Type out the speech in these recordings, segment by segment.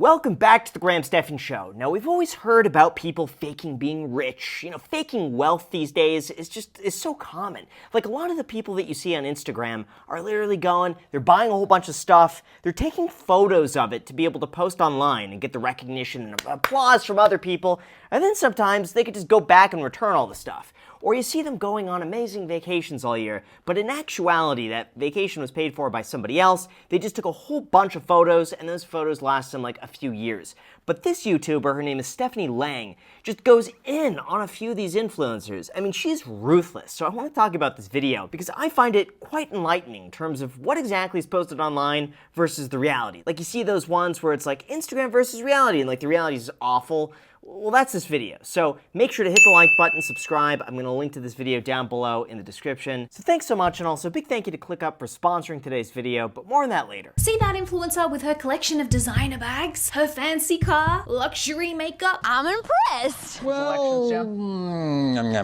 Welcome back to the Graham Stephan Show. Now, we've always heard about people faking being rich. Faking wealth these days is so common. Like, a lot of the people that you see on Instagram are literally they're buying a whole bunch of stuff, they're taking photos of it to be able to post online and get the recognition and applause from other people, and then sometimes they could just go back and return all the stuff. Or you see them going on amazing vacations all year, but in actuality, that vacation was paid for by somebody else. They just took a whole bunch of photos, and those photos last them like a few years. But this YouTuber, her name is Stephanie Lang, just goes in on a few of these influencers. I mean, she's ruthless. So I want to talk about this video because I find it quite enlightening in terms of what exactly is posted online versus the reality. Like, you see those ones where it's like Instagram versus reality, and like the reality is awful. Well, that's this video. So make sure to hit the like button, subscribe. I'm going to link to this video down below in the description. So thanks so much, and also a big thank you to ClickUp for sponsoring today's video, but more on that later. See that influencer with her collection of designer bags, her fancy car, luxury makeup? I'm impressed.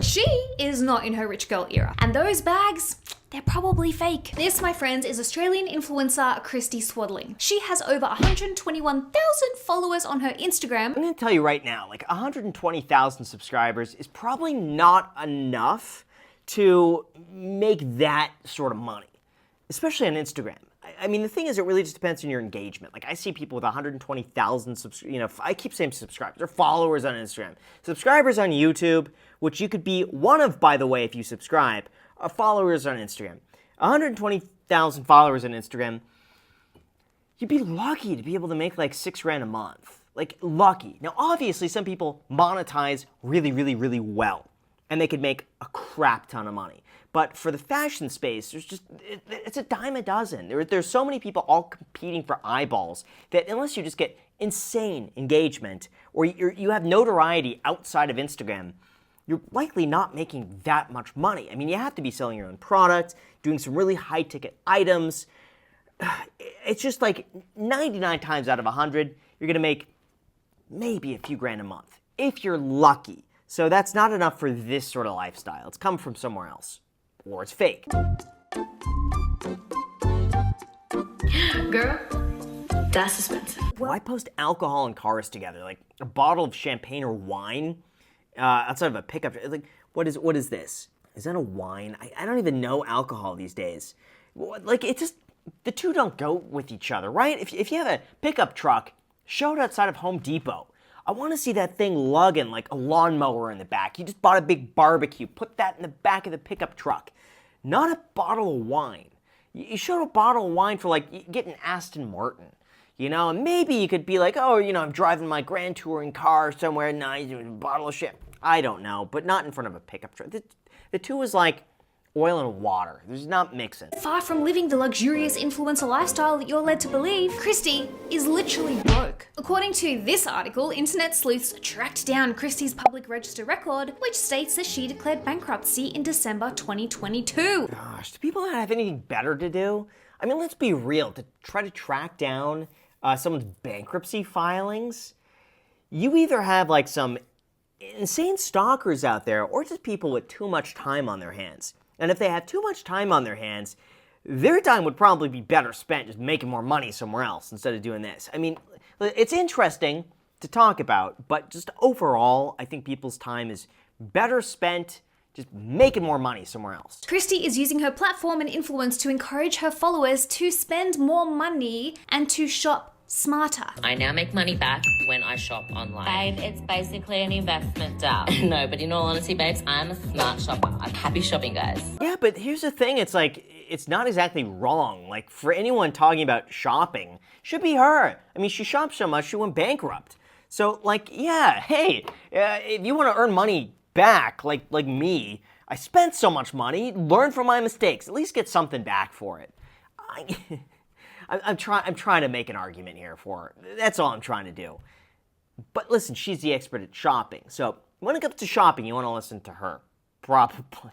She is not in her rich girl era. And those bags, they're probably fake. This, my friends, is Australian influencer Christy Swaddling. She has over 121,000 followers on her Instagram. I'm going to tell you right now, like 120,000 subscribers is probably not enough to make that sort of money, especially on Instagram. I mean, the thing is, it really just depends on your engagement. Like, I see people with 120,000 I keep saying subscribers, or followers on Instagram. Subscribers on YouTube, which you could be one of, by the way, if you subscribe, followers on Instagram. 120,000 followers on Instagram, you'd be lucky to be able to make like $6,000 a month. Like, lucky. Now, obviously, some people monetize really, really, really well, and they could make a crap ton of money. But for the fashion space, it's a dime a dozen. There's so many people all competing for eyeballs that unless you just get insane engagement or you have notoriety outside of Instagram, you're likely not making that much money. I mean, you have to be selling your own product, doing some really high-ticket items. It's just like 99 times out of 100, you're going to make maybe a few grand a month, if you're lucky. So that's not enough for this sort of lifestyle. It's come from somewhere else. Or it's fake. Girl, that's expensive. Why post alcohol and cars together? Like a bottle of champagne or wine outside of a pickup. Like, what is this? Is that a wine? I don't even know alcohol these days. Like, it's just, the two don't go with each other, right? If you have a pickup truck, show it outside of Home Depot. I want to see that thing lugging like a lawnmower in the back. You just bought a big barbecue. Put that in the back of the pickup truck. Not a bottle of wine. You showed a bottle of wine for like getting Aston Martin. And maybe you could be like, oh, I'm driving my Grand Touring car somewhere nice with a bottle of shit. I don't know, but not in front of a pickup truck. The two is like oil and water. There's not mixing. Far from living the luxurious influencer lifestyle that you're led to believe, Christy is literally broke. According to this article, internet sleuths tracked down Christy's public register record, which states that she declared bankruptcy in December 2022. Gosh, do people not have anything better to do? I mean, let's be real. To try to track down someone's bankruptcy filings, you either have like some insane stalkers out there or just people with too much time on their hands. And if they have too much time on their hands, their time would probably be better spent just making more money somewhere else instead of doing this. I mean, it's interesting to talk about, but just overall, I think people's time is better spent just making more money somewhere else. Christy is using her platform and influence to encourage her followers to spend more money and to shop smarter. I now make money back when I shop online. Babe, it's basically an investment, No, but in all honesty, babes, I'm a smart shopper. I'm happy shopping, guys. Yeah, but here's the thing. It's like, it's not exactly wrong. Like, for anyone talking about shopping, should be her. I mean, she shops so much, she went bankrupt. So, like, yeah, hey, if you want to earn money back, like me, I spent so much money, learn from my mistakes, at least get something back for it. I'm trying to make an argument here for her. That's all I'm trying to do. But listen, she's the expert at shopping. So when it comes to shopping, you want to listen to her. Probably.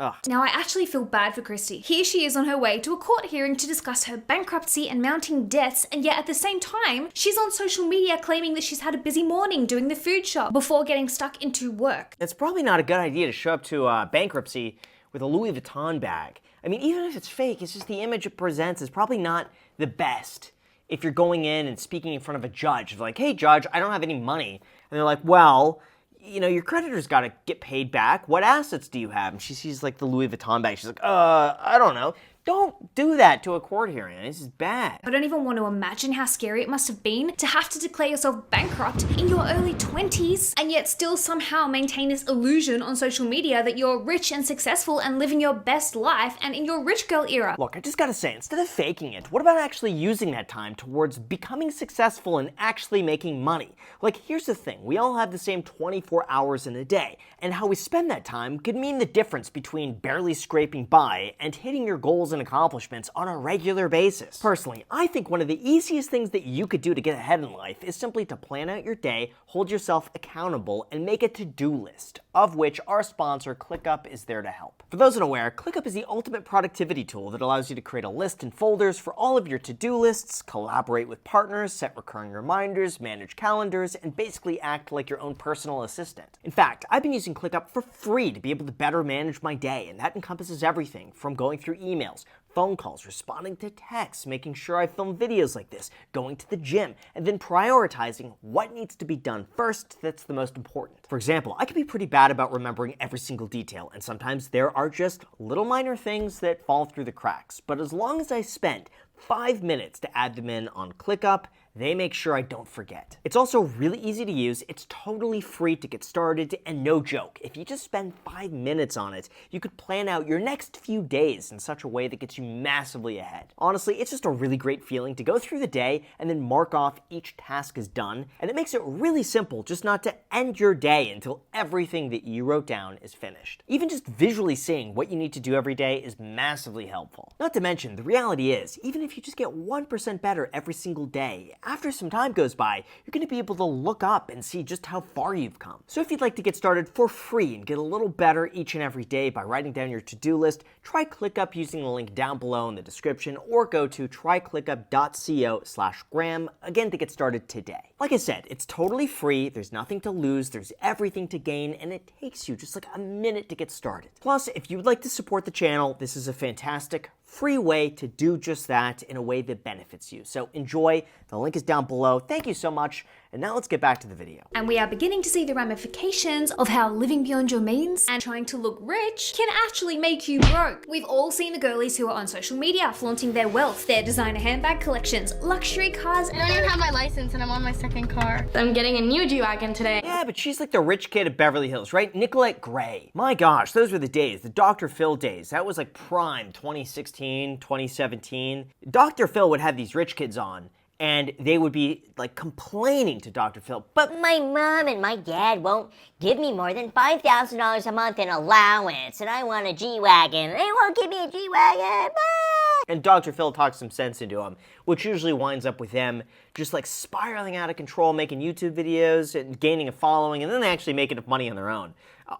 Ugh. Now, I actually feel bad for Christy. Here she is on her way to a court hearing to discuss her bankruptcy and mounting debts, and yet at the same time, she's on social media claiming that she's had a busy morning doing the food shop before getting stuck into work. It's probably not a good idea to show up to bankruptcy with a Louis Vuitton bag. I mean, even if it's fake, it's just the image it presents is probably not the best. if you're going in and speaking in front of a judge, like, hey, judge, I don't have any money. And they're like, well, your creditor's got to get paid back. What assets do you have? And she sees, like, the Louis Vuitton bag. She's like, I don't know. Don't do that to a court hearing. This is bad. I don't even want to imagine how scary it must have been to have to declare yourself bankrupt in your early 20s and yet still somehow maintain this illusion on social media that you're rich and successful and living your best life and in your rich girl era. Look, I just gotta say, instead of faking it, what about actually using that time towards becoming successful and actually making money? Like, here's the thing. We all have the same 24 hours in a day, and how we spend that time could mean the difference between barely scraping by and hitting your goals and accomplishments on a regular basis. Personally, I think one of the easiest things that you could do to get ahead in life is simply to plan out your day, hold yourself accountable, and make a to-do list, of which our sponsor, ClickUp, is there to help. For those unaware, ClickUp is the ultimate productivity tool that allows you to create a list and folders for all of your to-do lists, collaborate with partners, set recurring reminders, manage calendars, and basically act like your own personal assistant. In fact, I've been using ClickUp for free to be able to better manage my day, and that encompasses everything from going through emails, phone calls, responding to texts, making sure I film videos like this, going to the gym, and then prioritizing what needs to be done first that's the most important. For example, I can be pretty bad about remembering every single detail, and sometimes there are just little minor things that fall through the cracks. But as long as I spend 5 minutes to add them in on ClickUp, they make sure I don't forget. It's also really easy to use, it's totally free to get started, and no joke, if you just spend 5 minutes on it, you could plan out your next few days in such a way that gets you massively ahead. Honestly, it's just a really great feeling to go through the day and then mark off each task is done, and it makes it really simple just not to end your day until everything that you wrote down is finished. Even just visually seeing what you need to do every day is massively helpful. Not to mention, the reality is, even if you just get 1% better every single day, after some time goes by, you're going to be able to look up and see just how far you've come. So if you'd like to get started for free and get a little better each and every day by writing down your to-do list, try ClickUp using the link down below in the description, or go to tryclickup.co/Graham, again, to get started today. Like I said, it's totally free, there's nothing to lose, there's everything to gain, and it takes you just like a minute to get started. Plus, if you'd like to support the channel, this is a fantastic free way to do just that in a way that benefits you. So enjoy, the link is down below. Thank you so much, and now let's get back to the video. And we are beginning to see the ramifications of how living beyond your means and trying to look rich can actually make you broke. We've all seen the girlies who are on social media flaunting their wealth, their designer handbag collections, luxury cars. I don't even have my license and I'm on my second car. I'm getting a new G-Wagon today. Yeah, but she's like the rich kid of Beverly Hills, right? Nicolette Gray. My gosh, those were the days, the Dr. Phil days. That was like prime 2016, 2017. Dr. Phil would have these rich kids on, and they would be like complaining to Dr. Phil, But my mom and my dad won't give me more than $5,000 a month in allowance, and I want a G-Wagon. They won't give me a G-Wagon. and Dr. Phil talks some sense into him, which usually winds up with them just like spiraling out of control, making YouTube videos and gaining a following, and then they actually make enough money on their own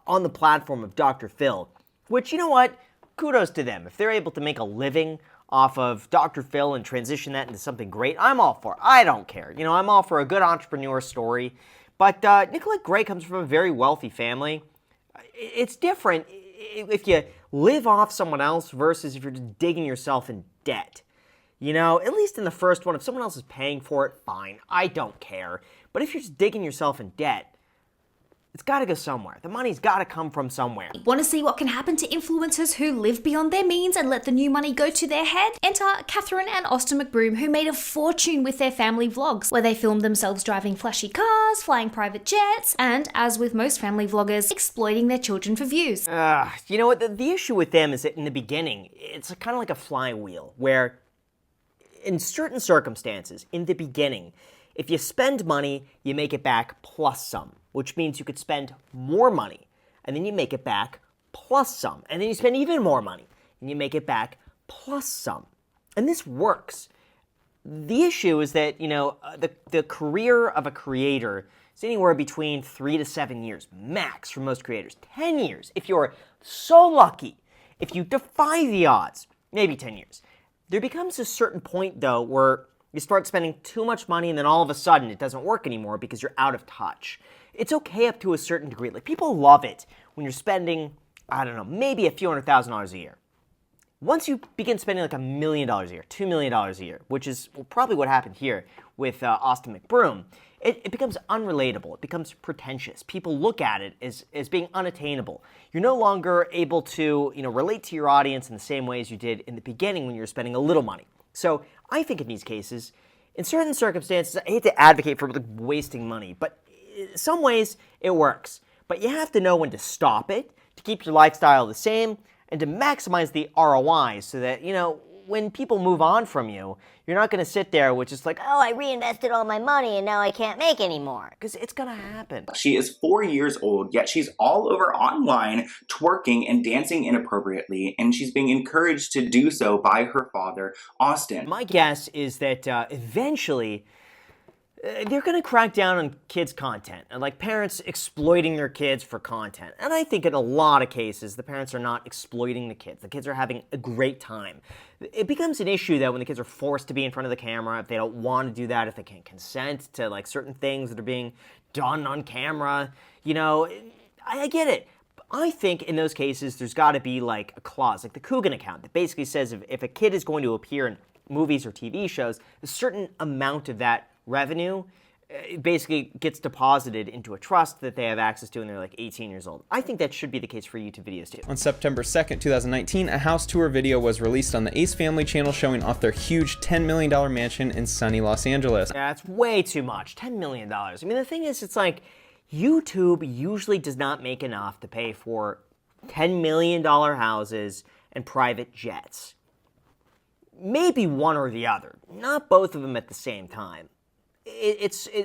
on the platform of Dr. Phil, which, you know what, kudos to them. If they're able to make a living off of Dr. Phil and transition that into something great, I'm all for it. I don't care. You know, I'm all for a good entrepreneur story. But Nicolette Gray comes from a very wealthy family. It's different if you live off someone else versus if you're just digging yourself in debt. You know, at least in the first one, if someone else is paying for it, fine. I don't care. But if you're just digging yourself in debt, it's got to go somewhere. The money's got to come from somewhere. Want to see what can happen to influencers who live beyond their means and let the new money go to their head? Enter Catherine and Austin McBroom, who made a fortune with their family vlogs, where they filmed themselves driving flashy cars, flying private jets, and, as with most family vloggers, exploiting their children for views. You know what? The issue with them is that in the beginning, it's kind of like a flywheel, where in certain circumstances, in the beginning, if you spend money, you make it back plus some, which means you could spend more money, and then you make it back plus some, and then you spend even more money, and you make it back plus some. And this works. The issue is that, you know, the career of a creator is anywhere between 3 to 7 years, max for most creators. 10 years, if you're so lucky, if you defy the odds, maybe 10 years. There becomes a certain point, though, where you start spending too much money and then all of a sudden it doesn't work anymore because you're out of touch. It's okay up to a certain degree. Like, people love it when you're spending, I don't know, maybe a few $100,000 a year. Once you begin spending like $1 million a year, $2 million a year, which is probably what happened here with Austin McBroom, it becomes unrelatable. It becomes pretentious. People look at it as being unattainable. You're no longer able to relate to your audience in the same way as you did in the beginning when you were spending a little money. So I think in these cases, in certain circumstances, I hate to advocate for wasting money, but in some ways it works. But you have to know when to stop it, to keep your lifestyle the same, and to maximize the ROI so that, when people move on from you, you're not going to sit there with just like, Oh, I reinvested all my money and now I can't make any more. because it's going to happen. She is 4 years old, yet she's all over online twerking and dancing inappropriately, and she's being encouraged to do so by her father, Austin. My guess is that eventually they're going to crack down on kids' content, and like parents exploiting their kids for content. And I think in a lot of cases, the parents are not exploiting the kids. The kids are having a great time. It becomes an issue that when the kids are forced to be in front of the camera, if they don't want to do that, if they can't consent to like certain things that are being done on camera, I get it. I think in those cases, there's got to be like a clause, like the Coogan account, that basically says if a kid is going to appear in movies or TV shows, a certain amount of that revenue basically gets deposited into a trust that they have access to when they're like 18 years old. I think that should be the case for YouTube videos too. On September 2nd, 2019, a house tour video was released on the Ace Family channel showing off their huge $10 million mansion in sunny Los Angeles. That's way too much, $10 million. I mean, the thing is, it's like YouTube usually does not make enough to pay for $10 million houses and private jets. Maybe one or the other, not both of them at the same time.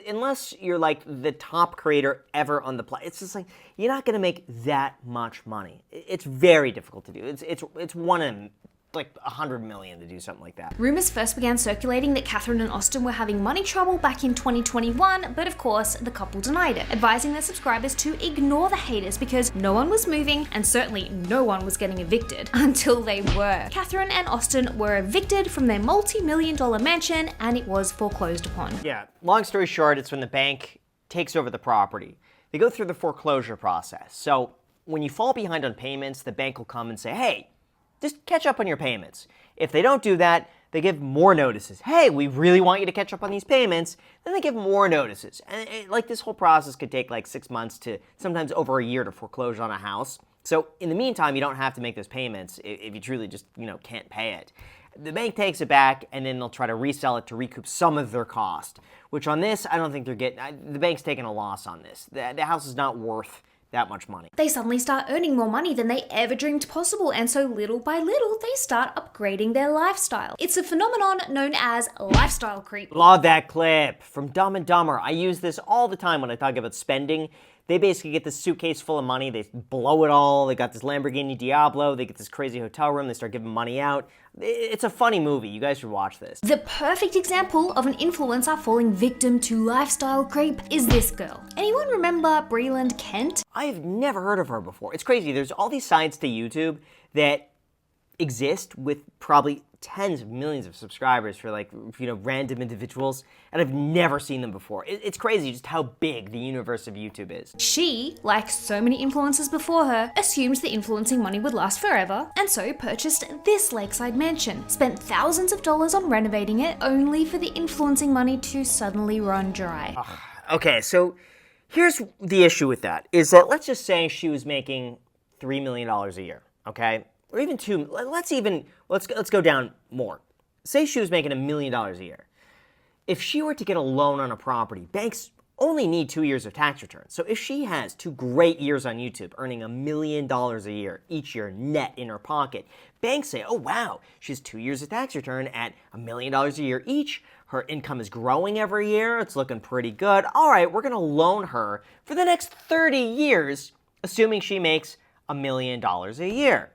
Unless you're like the top creator ever on the planet, it's just like you're not going to make that much money. It's very difficult to do. It's one in like 100 million to do something like that. Rumors first began circulating that Catherine and Austin were having money trouble back in 2021, but of course, the couple denied it, advising their subscribers to ignore the haters because no one was moving and certainly no one was getting evicted until they were. Catherine and Austin were evicted from their multi-million-dollar mansion and it was foreclosed upon. Yeah, long story short, it's when the bank takes over the property. They go through the foreclosure process. So when you fall behind on payments, the bank will come and say, hey, just catch up on your payments. If they don't do that, they give more notices. Hey, we really want you to catch up on these payments. Then they give more notices. And this whole process could take like 6 months to sometimes over a year to foreclose on a house. So in the meantime, you don't have to make those payments if you truly just, can't pay it. The bank takes it back and then they'll try to resell it to recoup some of their cost, which on this, I don't think they're getting, the bank's taking a loss on this. The house is not worth that much money. They suddenly start earning more money than they ever dreamed possible, and so little by little, they start upgrading their lifestyle. It's a phenomenon known as lifestyle creep. Love that clip from Dumb and Dumber. I use this all the time when I talk about spending. They basically get this suitcase full of money, they blow it all, they got this Lamborghini Diablo, they get this crazy hotel room, they start giving money out. It's a funny movie, you guys should watch this. The perfect example of an influencer falling victim to lifestyle creep is this girl. Anyone remember Breland Kent? I've never heard of her before. It's crazy, there's all these sites to YouTube that exist with probably tens of millions of subscribers for random individuals, and I've never seen them before. It's crazy just how big the universe of YouTube is. She, like so many influencers before her, assumed the influencing money would last forever, and so purchased this lakeside mansion, spent thousands of dollars on renovating it, only for the influencing money to suddenly run dry. Okay, so here's the issue with that, is that let's just say she was making $3 million a year, okay? Or even let's go down more. Say she was making $1 million a year. If she were to get a loan on a property, banks only need 2 years of tax returns. So if she has 2 great years on YouTube, earning $1 million a year, each year net in her pocket, banks say, oh wow, she has 2 years of tax return at $1 million a year each. Her income is growing every year. It's looking pretty good. All right, we're going to loan her for the next 30 years, assuming she makes $1 million a year.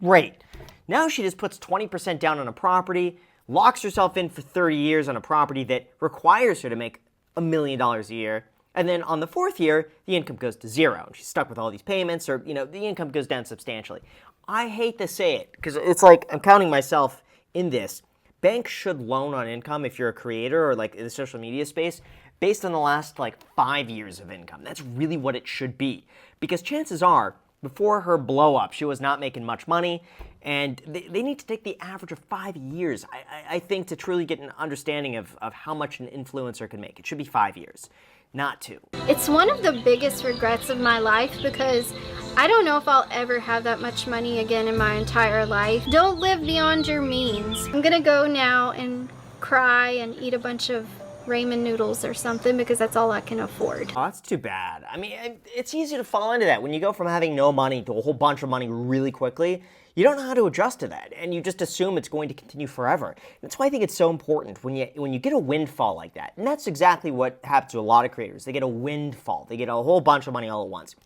Great. Now she just puts 20% down on a property, locks herself in for 30 years on a property that requires her to make $1 million a year, and then on the 4th year, the income goes to zero. And she's stuck with all these payments, or, the income goes down substantially. I hate to say it, because it's like I'm counting myself in this. Banks should loan on income if you're a creator or in the social media space based on the last 5 years of income. That's really what it should be. Because chances are, Before her blow up, she was not making much money, and they need to take the average of 5 years, I think, to truly get an understanding of how much an influencer can make. It should be 5 years, not 2. It's one of the biggest regrets of my life because I don't know if I'll ever have that much money again in my entire life. Don't live beyond your means. I'm gonna go now and cry and eat a bunch of ramen noodles or something because that's all I can afford. Oh, that's too bad. I mean, it's easy to fall into that. When you go from having no money to a whole bunch of money really quickly, you don't know how to adjust to that, and you just assume it's going to continue forever. That's why I think it's so important when you get a windfall like that, and that's exactly what happens to a lot of creators. They get a windfall. They get a whole bunch of money all at once.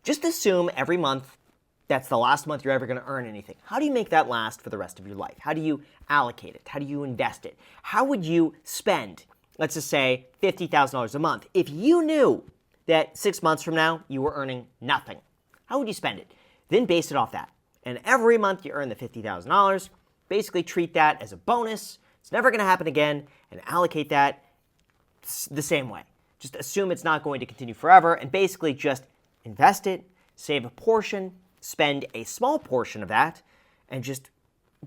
Just assume every month that's the last month you're ever going to earn anything. How do you make that last for the rest of your life? How do you allocate it? How do you invest it? How would you spend, let's just say, $50,000 a month if you knew that 6 months from now you were earning nothing? How would you spend it? Then base it off that. And every month you earn the $50,000, basically treat that as a bonus. It's never going to happen again, and allocate that the same way. Just assume it's not going to continue forever, and basically just invest it, save a portion, spend a small portion of that, and just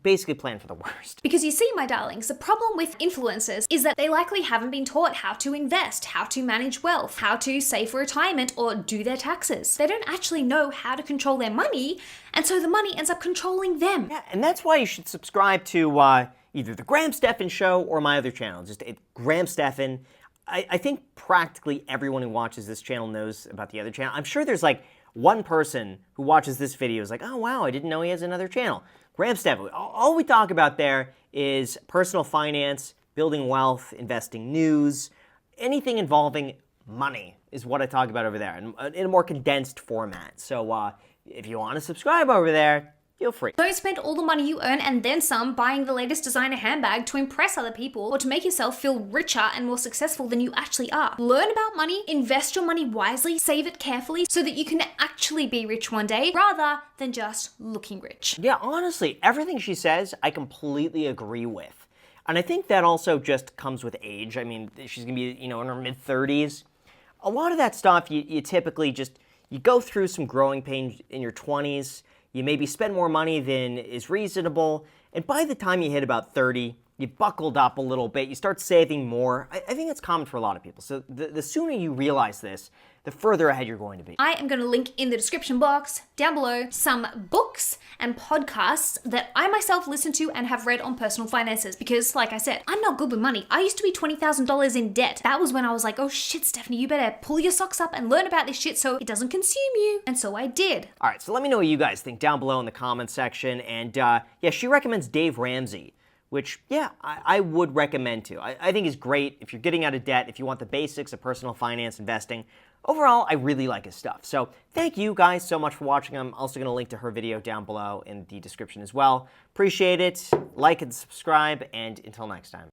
basically plan for the worst. Because you see, my darlings, the problem with influencers is that they likely haven't been taught how to invest, how to manage wealth, how to save for retirement, or do their taxes. They don't actually know how to control their money, and so the money ends up controlling them. Yeah, and that's why you should subscribe to either the Graham Stephan Show or my other channel, just Graham Stephan. I think practically everyone who watches this channel knows about the other channel. I'm sure there's like one person who watches this video is like, oh wow, I didn't know he has another channel. Graham Stephan, all we talk about there is personal finance, building wealth, investing news, anything involving money is what I talk about over there in a more condensed format. So if you want to subscribe over there, feel free. Don't spend all the money you earn and then some buying the latest designer handbag to impress other people or to make yourself feel richer and more successful than you actually are. Learn about money, invest your money wisely, save it carefully so that you can actually be rich one day rather than just looking rich. Yeah, honestly, everything she says, I completely agree with. And I think that also just comes with age. I mean, she's going to be, in her mid-30s. A lot of that stuff, you typically you go through some growing pains in your 20s. You maybe spend more money than is reasonable, and by the time you hit about 30, you buckled up a little bit, you start saving more. I think that's common for a lot of people. So the sooner you realize this, the further ahead you're going to be. I am going to link in the description box down below some books and podcasts that I myself listen to and have read on personal finances because, like I said, I'm not good with money. I used to be $20,000 in debt. That was when I was like, oh shit, Stephanie, you better pull your socks up and learn about this shit so it doesn't consume you. And so I did. All right, so let me know what you guys think down below in the comments section. And yeah, she recommends Dave Ramsey, which, yeah, I would recommend too. I think he's great if you're getting out of debt, if you want the basics of personal finance investing. Overall, I really like his stuff. So thank you guys so much for watching. I'm also going to link to her video down below in the description as well. Appreciate it. Like and subscribe, and until next time.